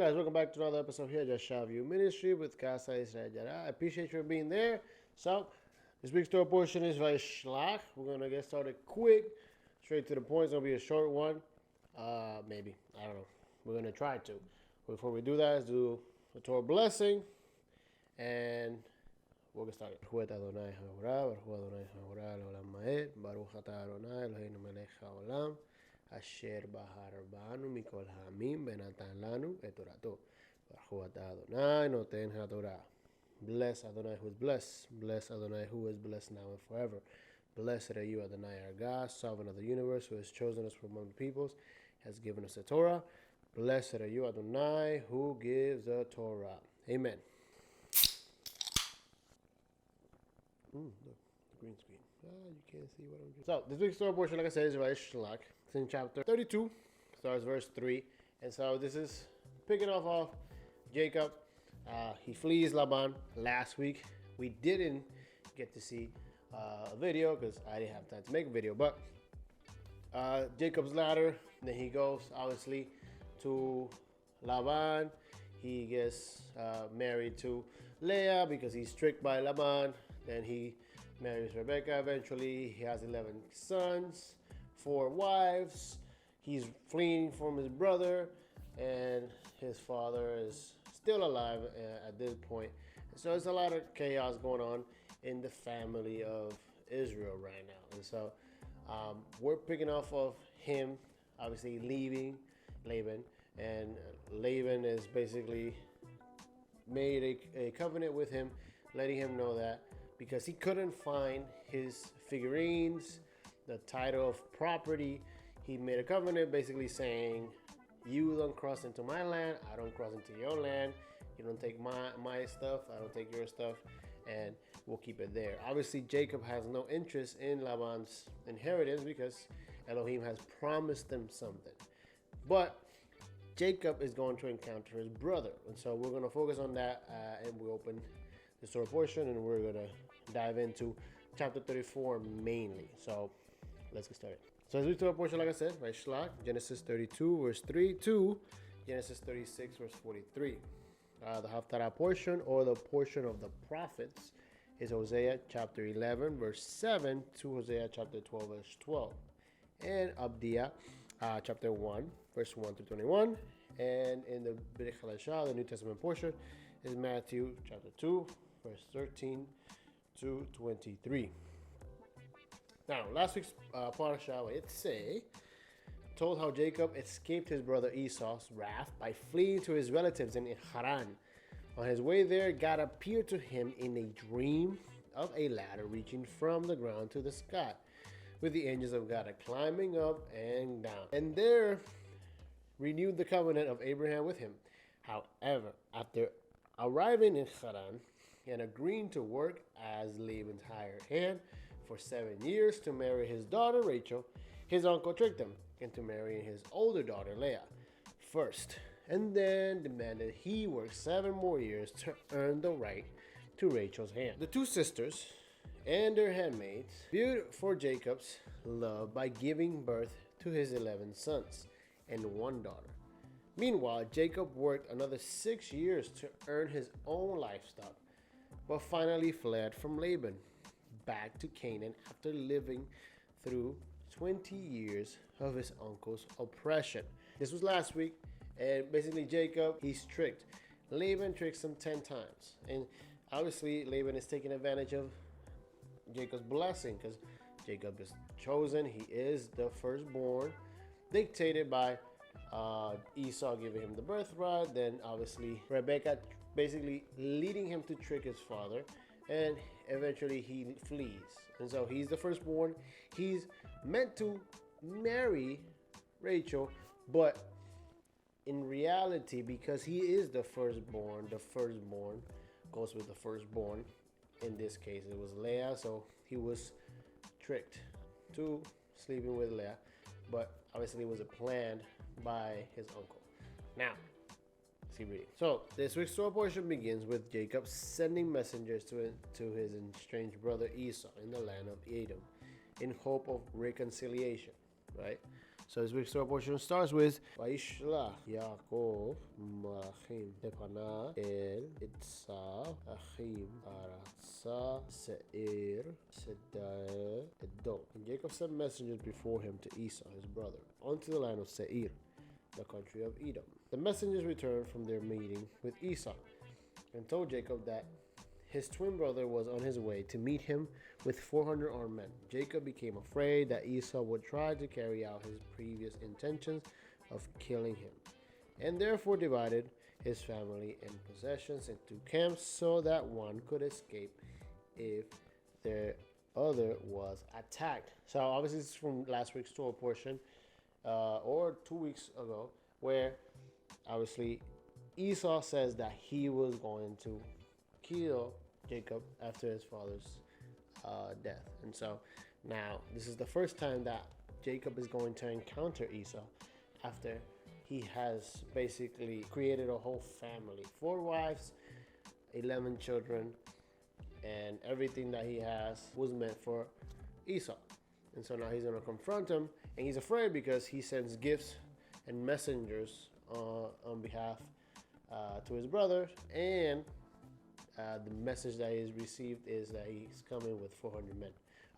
guys? Welcome back to another episode here at YASHAV Ministry with Casa Israel Yara. I appreciate you being there. So, this week's Torah portion is Vayishlach. We're going to get started quick, straight to the point. It's going to be a short one. Maybe. I don't know. We're going to try to. Before we do that, let's do a Torah blessing. And we'll get started. Baruch Adonai Baruch Adonai L'olam Ma'ed, Baruch Atah Adonai Eloheinu melech haolam, Asher bahar banu mikol ha'amim benatan lanu et torato. Baruch Atah Adonai noten ha'torah. Bless Adonai who is blessed. Bless Adonai who is blessed now and forever. Blessed are you, Adonai our God, sovereign of the universe, who has chosen us from among the peoples, has given us the Torah. Blessed are you, Adonai, who gives the Torah. Amen. Look, the green screen. You can't see what I'm doing. So, this week's Torah portion, like I said, is Vayishlach. It's in chapter 32, starts verse 3. And so, this is picking off of Jacob. He flees Laban. Last week, we didn't get to see a video because I didn't have time to make a video. But Jacob's ladder, then he goes, obviously, to Laban. He gets married to Leah because he's tricked by Laban. Then he marries Rebecca eventually. He has 11 sons, 4 wives. He's fleeing from his brother, and his father is still alive at this point. So there's a lot of chaos going on in the family of Israel right now. And so we're picking off of him, obviously leaving Laban. And Laban is basically made a covenant with him, letting him know that because he couldn't find his figurines, the title of property, he made a covenant basically saying, you don't cross into my land, I don't cross into your land, you don't take my stuff, I don't take your stuff, and we'll keep it there. Obviously, Jacob has no interest in Laban's inheritance because Elohim has promised him something. But Jacob is going to encounter his brother. And so we're going to focus on that and we open the story portion and we're going to dive into chapter 34 mainly. So let's get started. So as we start portion, like I said, Vayishlach, Genesis 32 verse 3 to Genesis 36 verse 43. The Haftarah portion or the portion of the prophets is Hosea chapter 11 verse 7 to Hosea chapter 12 verse 12. And Abdiah chapter 1 verse 1 to 21, and in the Brit Hadashah, the New Testament portion, is Matthew chapter 2 verse 13 to 23. Now, last week's Parashat, it say, told how Jacob escaped his brother Esau's wrath by fleeing to his relatives in Haran. On his way there, God appeared to him in a dream of a ladder reaching from the ground to the sky, with the angels of God climbing up and down. And there renewed the covenant of Abraham with him. However, after arriving in Haran and agreeing to work as Laban's hired hand for 7 years to marry his daughter Rachel, his uncle tricked him into marrying his older daughter Leah first, and then demanded he work 7 more years to earn the right to Rachel's hand. The 2 sisters and their handmaids viewed for Jacob's love by giving birth to his 11 sons and 1 daughter. Meanwhile, Jacob worked another 6 years to earn his own livestock, but finally fled from Laban back to Canaan after living through 20 years of his uncle's oppression. This was last week, and basically Jacob, he's tricked. Laban tricks him 10 times, and obviously Laban is taking advantage of Jacob's blessing because Jacob is chosen. He is the firstborn, dictated by Esau giving him the birthright. Then obviously Rebecca basically leading him to trick his father, and eventually he flees. And so he's the firstborn. He's meant to marry Rachel, but in reality, because he is the firstborn goes with the firstborn. In this case, it was Leah, so he was tricked to sleeping with Leah, but obviously it was planned by his uncle. Now, let's keep reading. So, this week's story portion begins with Jacob sending messengers to his estranged brother Esau in the land of Edom in hope of reconciliation, right? So this week's Torah portion starts with Vayishlach Jacob Malachim Lepana El Esau Achim Arasa Seir Sedae Edom. And Jacob sent messengers before him to Esau his brother unto the land of Seir, the country of Edom. The messengers returned from their meeting with Esau and told Jacob that his twin brother was on his way to meet him with 400 armed men. Jacob became afraid that Esau would try to carry out his previous intentions of killing him, and therefore divided his family and possessions into camps so that one could escape if the other was attacked. So obviously this is from last week's Torah portion, or 2 weeks ago, where obviously Esau says that he was going to kill Jacob after his father's death. And so now this is the first time that Jacob is going to encounter Esau after he has basically created a whole family, 4 wives, 11 children, and everything that he has was meant for Esau. And so now he's going to confront him, and he's afraid because he sends gifts and messengers on behalf to his brother, and the message that he's received is that he's coming with 400 men.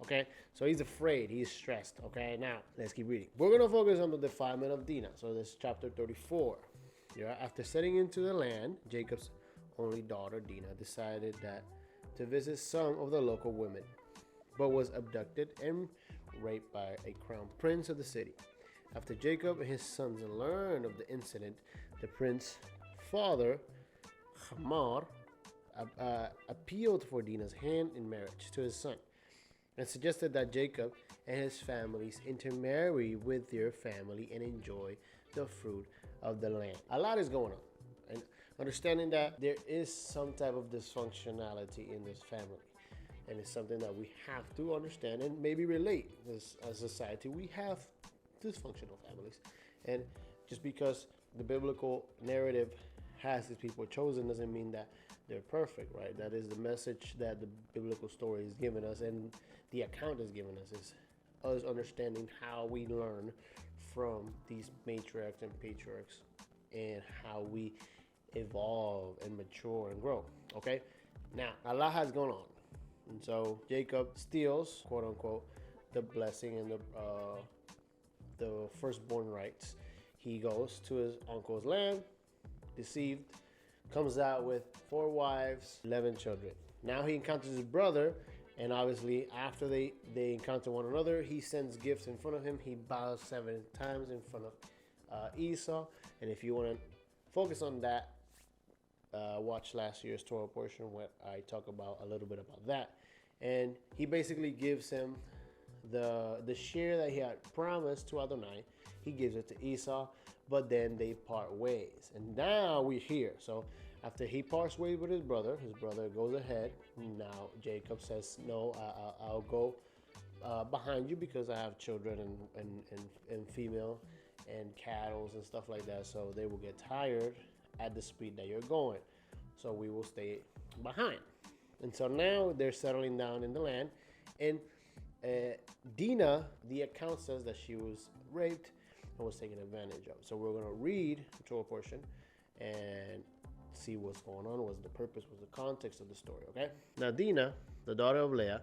Okay, so he's afraid, he's stressed. Okay, now let's keep reading. We're going to focus on the defilement of Dinah. So this is chapter 34. Yeah, after setting into the land, Jacob's only daughter Dinah decided that to visit some of the local women, but was abducted and raped by a crown prince of the city. After Jacob and his sons learned of the incident, the prince's father, Hamor, appealed for Dinah's hand in marriage to his son and suggested that Jacob and his families intermarry with their family and enjoy the fruit of the land. A lot is going on, and understanding that there is some type of dysfunctionality in this family, and it's something that we have to understand and maybe relate. As a society, we have dysfunctional families, and just because the biblical narrative has these people chosen doesn't mean that they're perfect, right? That is the message that the biblical story is giving us, and the account is giving us, is us understanding how we learn from these matriarchs and patriarchs and how we evolve and mature and grow. Okay, now a lot has gone on, and so Jacob steals, quote unquote, the blessing and the firstborn rights. He goes to his uncle's land, deceived, comes out with 4 wives, 11 children. Now he encounters his brother, and obviously after they encounter one another, he sends gifts in front of him. He bows 7 times in front of Esau. And if you want to focus on that, watch last year's Torah portion where I talk about a little bit about that. And he basically gives him the share that he had promised to Adonai. He gives it to Esau, but then they part ways. And now we're here. So after he parts ways with his brother goes ahead. Now Jacob says, no, I'll go behind you because I have children and female and cattle and stuff like that. So they will get tired at the speed that you're going. So we will stay behind. And so now they're settling down in the land. And Dinah, the account says that she was raped and was taken advantage of. So we're going to read the Torah portion and see what's going on, what's the purpose, what's the context of the story, okay? Now Dinah, the daughter of Leah,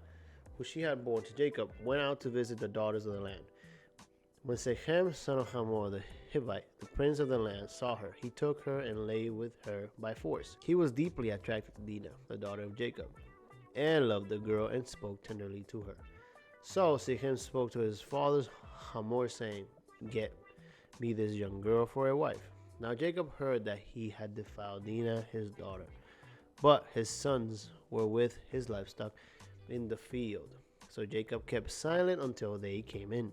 who she had born to Jacob, went out to visit the daughters of the land. When Shechem, son of Hamor, the Hivite, the prince of the land, saw her, he took her and lay with her by force. He was deeply attracted to Dinah, the daughter of Jacob, and loved the girl and spoke tenderly to her. So Shechem spoke to his father Hamor, saying, "Get me this young girl for a wife." Now Jacob heard that he had defiled Dinah, his daughter, but his sons were with his livestock in the field. So Jacob kept silent until they came in.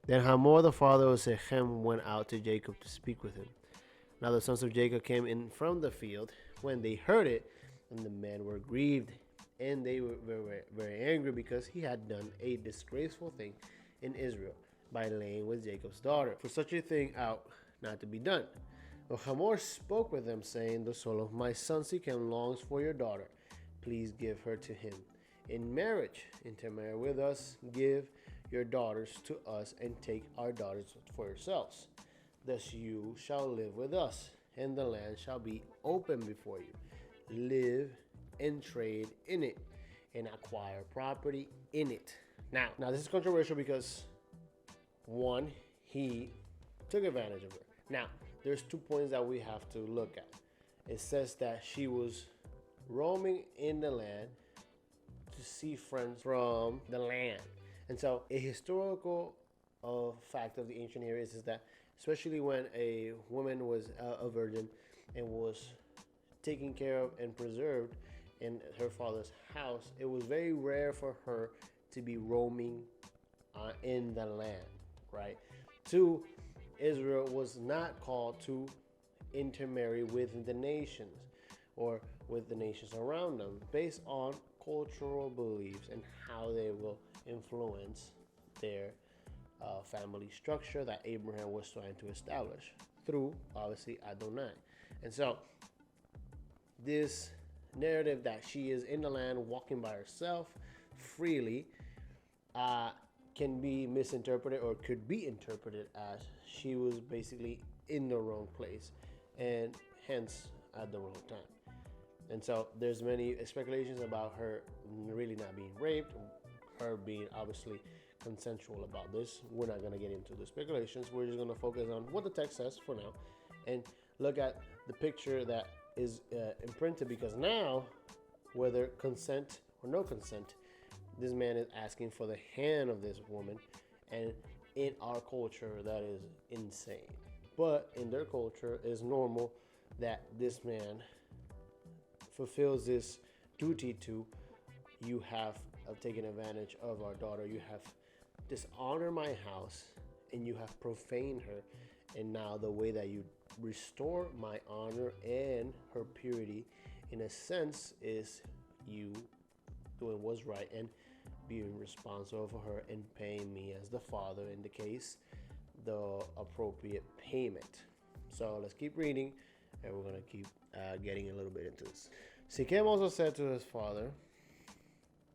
Then Hamor, the father of Shechem, went out to Jacob to speak with him. Now the sons of Jacob came in from the field when they heard it, and the men were grieved, and they were very, very angry because he had done a disgraceful thing in Israel by laying with Jacob's daughter. For such a thing ought not to be done. But Hamor spoke with them, saying, "The soul of my son Shechem longs for your daughter. Please give her to him in marriage. Intermarry with us. Give your daughters to us and take our daughters for yourselves. Thus you shall live with us, and the land shall be open before you. Live and trade in it, and acquire property in it. Now this is controversial because one, he took advantage of her. Now, there's 2 points that we have to look at. It says that she was roaming in the land to see friends from the land. And so a historical fact of the ancient Near East is that, especially when a woman was a virgin and was taken care of and preserved in her father's house, it was very rare for her to be roaming in the land, right? Two, Israel was not called to intermarry with the nations or with the nations around them based on cultural beliefs and how they will influence their family structure that Abraham was trying to establish through, obviously, Adonai. And so this narrative that she is in the land walking by herself freely can be misinterpreted, or could be interpreted as she was basically in the wrong place and hence at the wrong time. And so there's many speculations about her really not being raped, her being obviously consensual about this. We're not going to get into the speculations. We're just going to focus on what the text says for now and look at the picture that is imprinted, because now, whether consent or no consent, this man is asking for the hand of this woman, and in our culture that is insane. But in their culture, it's normal that this man fulfills this duty to, you have taken advantage of our daughter, you have dishonored my house, and you have profaned her, and now the way that you restore my honor and her purity, in a sense, is you doing what's right and being responsible for her and paying me as the father, in the case, the appropriate payment. So let's keep reading, and we're going to keep getting a little bit into this. Shechem also said to his father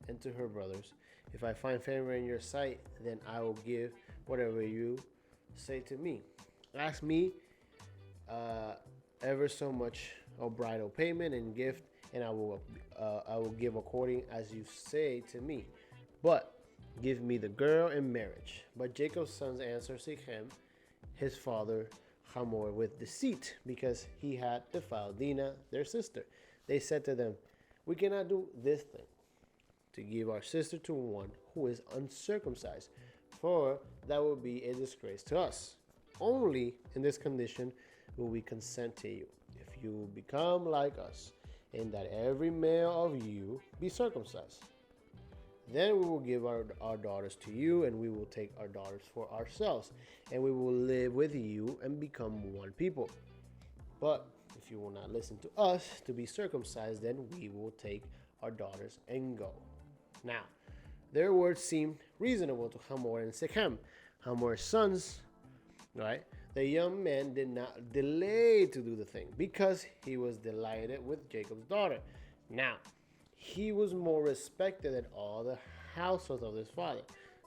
and to her brothers, if I find favor in your sight, then I will give whatever you say to me. Ask me ever so much of bridal payment and gift, and I will give according as you say to me. But give me the girl in marriage. But Jacob's sons answered Shechem, his father Hamor, with deceit, because he had defiled Dinah, their sister. They said to them, we cannot do this thing, to give our sister to one who is uncircumcised, for that would be a disgrace to us. Only in this condition will we consent to you, if you become like us, in that every male of you be circumcised. Then we will give our daughters to you, and we will take our daughters for ourselves, and we will live with you and become one people. But if you will not listen to us to be circumcised, then we will take our daughters and go. Now, their words seemed reasonable to Hamor and Shechem, Hamor's sons, right? The young man did not delay to do the thing, because he was delighted with Jacob's daughter. Now, he was more respected than all the households of his father.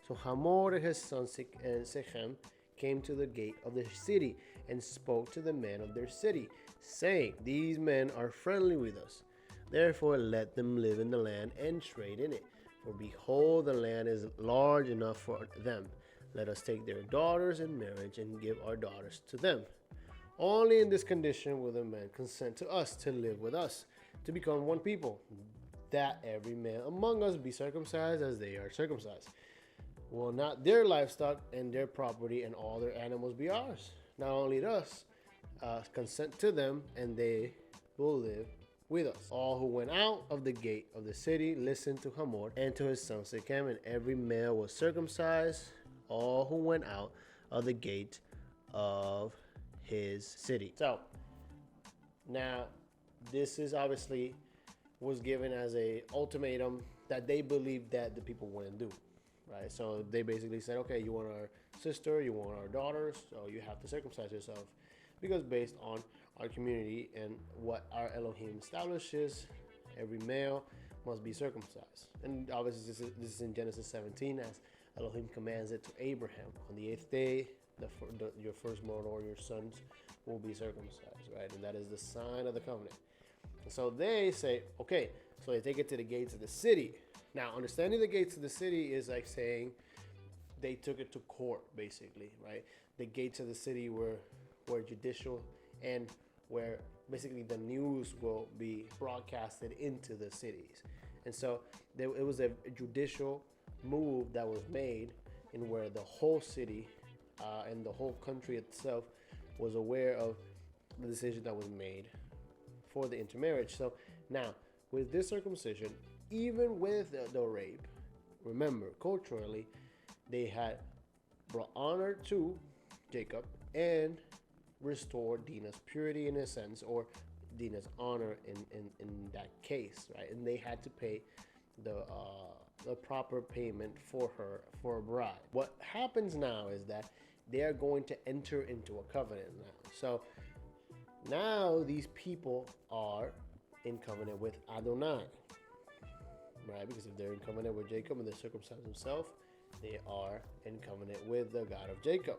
So Hamor and his son Shechem came to the gate of the city and spoke to the men of their city, saying, these men are friendly with us. Therefore let them live in the land and trade in it. For behold, the land is large enough for them. Let us take their daughters in marriage and give our daughters to them. Only in this condition will the men consent to us to live with us, to become one people, that every man among us be circumcised as they are circumcised. Will not their livestock and their property and all their animals be ours? Not only thus, consent to them, and they will live with us. All who went out of the gate of the city listened to Hamor and to his son Shechem, and every male was circumcised. All who went out of the gate of his city. So now this is obviously was given as a ultimatum that they believed that the people wouldn't do, right? So they basically said, okay, you want our sister, you want our daughters, so you have to circumcise yourself, because based on our community and what our Elohim establishes, every male must be circumcised. And obviously this is in Genesis 17, as Elohim commands it to Abraham. On the 8th day, your firstborn or your sons will be circumcised, right? And that is the sign of the covenant. And so they say, okay, so they take it to the gates of the city. Now, understanding the gates of the city is like saying they took it to court, basically, right? The gates of the city were judicial and where basically the news will be broadcasted into the cities. And so it was a judicial move that was made in where the whole city and the whole country itself was aware of the decision that was made for the intermarriage. So now, with this circumcision, even with the rape, remember, culturally, they had brought honor to Jacob and restored Dinah's purity in a sense, or Dinah's honor in that case, right? And they had to pay the proper payment for her, for a bride. What happens now is that they are going to enter into a covenant now. So now these people are in covenant with Adonai, right? Because if they're in covenant with Jacob and they circumcise themselves, they are in covenant with the God of Jacob.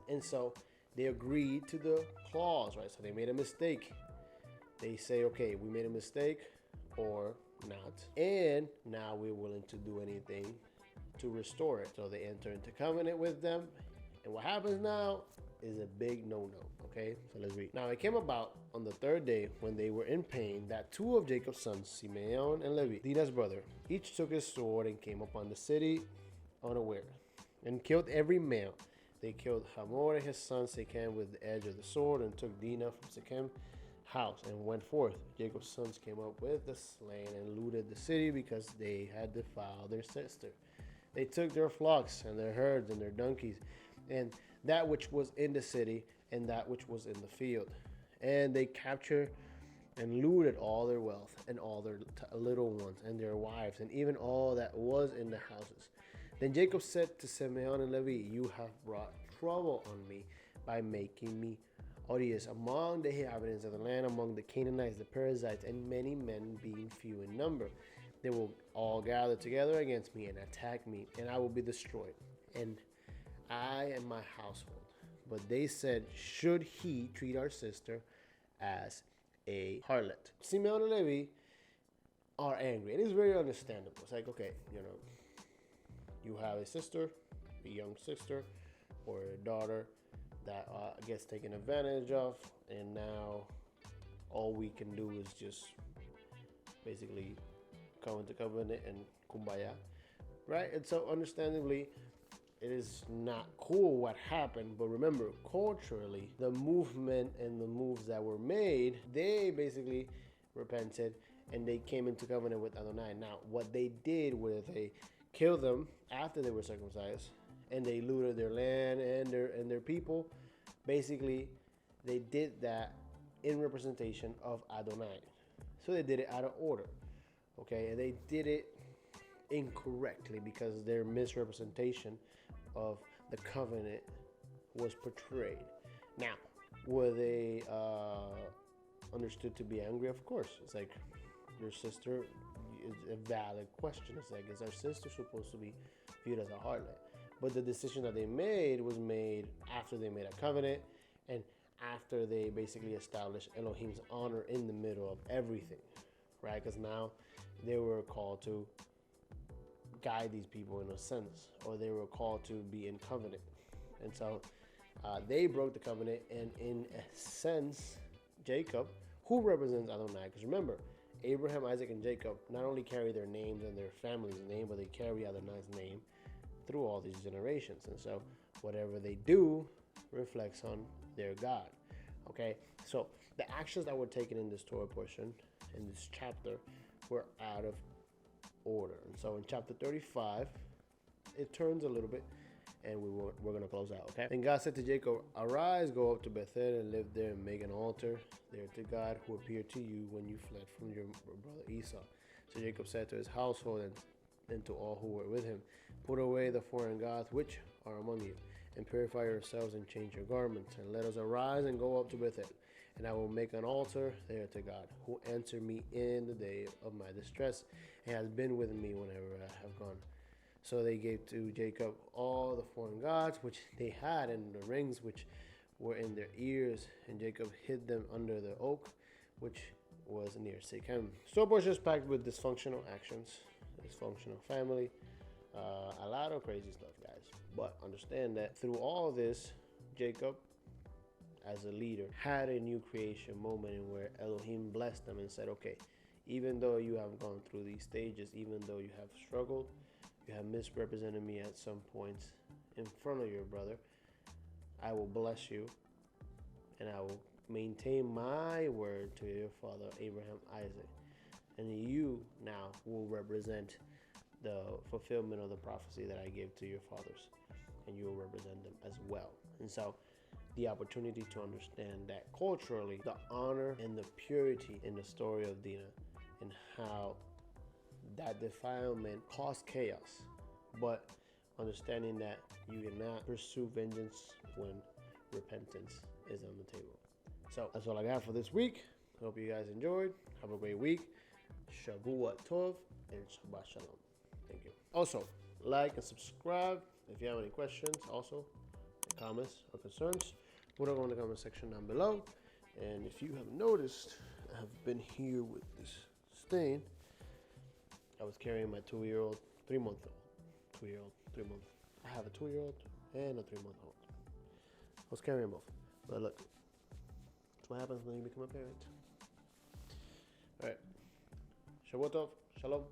And so they agreed to the clause, right? So they made a mistake. They say, okay, we made a mistake or not. And now we're willing to do anything to restore it. So they enter into covenant with them. And what happens now is a big no-no, okay? So let's read. Now it came about on the 3rd day when they were in pain that 2 of Jacob's sons, Simeon and Levi, Dinah's brother, each took his sword and came upon the city unaware and killed every male. They killed Hamor and his son Shechem with the edge of the sword and took Dinah from Shechem's house and went forth. Jacob's sons came up with the slain and looted the city because they had defiled their sister. They took their flocks and their herds and their donkeys and that which was in the city and that which was in the field. And they captured and looted all their wealth and all their little ones and their wives and even all that was in the houses. Then Jacob said to Simeon and Levi, you have brought trouble on me by making me odious among the inhabitants of the land, among the Canaanites, the Perizzites, and many men being few in number. They will all gather together against me and attack me, and I will be destroyed, and I and my household. But they said, should he treat our sister as a harlot? Simeon and Levi are angry, and it's very understandable. It's like, okay, you have a sister, a young sister, or a daughter that gets taken advantage of, and now all we can do is just basically come into covenant and kumbaya, right? And so understandably, it is not cool what happened, but remember, culturally, the movement and the moves that were made, they basically repented and they came into covenant with Adonai. Now, what they did was they killed them after they were circumcised, and they looted their land and their people. Basically, they did that in representation of Adonai. So they did it out of order, okay? And they did it incorrectly because their misrepresentation of the covenant was portrayed. Now, were they understood to be angry? Of course. It's like, your sister is a valid question. It's like, is our sister supposed to be viewed as a harlot? But the decision that they made was made after they made a covenant and after they basically established Elohim's honor in the middle of everything, right? Because now they were called to guide these people in a sense, or they were called to be in covenant. And so they broke the covenant, and in a sense, Jacob, who represents Adonai, because remember, Abraham, Isaac, and Jacob not only carry their names and their family's name, but they carry Adonai's name through all these generations. And so whatever they do reflects on their God. Okay, so the actions that were taken in this Torah portion, in this chapter, were out of order. And so in chapter 35, it turns a little bit, and we're going to close out, okay? And God said to Jacob, arise, go up to Bethel and live there and make an altar there to God who appeared to you when you fled from your brother Esau. So Jacob said to his household and to all who were with him, put away the foreign gods which are among you, and purify yourselves and change your garments, and let us arise and go up to Bethel, and I will make an altar there to God, who answered me in the day of my distress, and has been with me whenever I have gone So they gave to Jacob all the foreign gods which they had, and the rings which were in their ears, and Jacob hid them under the oak which was near Shechem. Story portion is packed with dysfunctional actions, dysfunctional family, a lot of crazy stuff, guys. But understand that through all this, Jacob, as a leader, had a new creation moment in where Elohim blessed them and said, okay, even though you have gone through these stages, even though you have struggled, you have misrepresented me at some points in front of your brother, I will bless you, and I will maintain my word to your father Abraham, Isaac, and you now will represent the fulfillment of the prophecy that I gave to your fathers, and you will represent them as well. And so the opportunity to understand that culturally, the honor and the purity in the story of Dinah, and how that defilement caused chaos, but understanding that you cannot pursue vengeance when repentance is on the table. So that's all I got for this week. I hope you guys enjoyed. Have a great week. Shavua Tov and Shabbat Shalom. Thank you. Also, like and subscribe. If you have any questions, also comments or concerns, put them in the comment section down below. And if you have noticed, I have been here with this stain. I was carrying my 2-year-old, 3-month-old, 2-year-old, 3-month. I have a 2-year-old and a 3-month-old. I was carrying both. But look, that's what happens when you become a parent. All right. Shavua Tov. Shalom.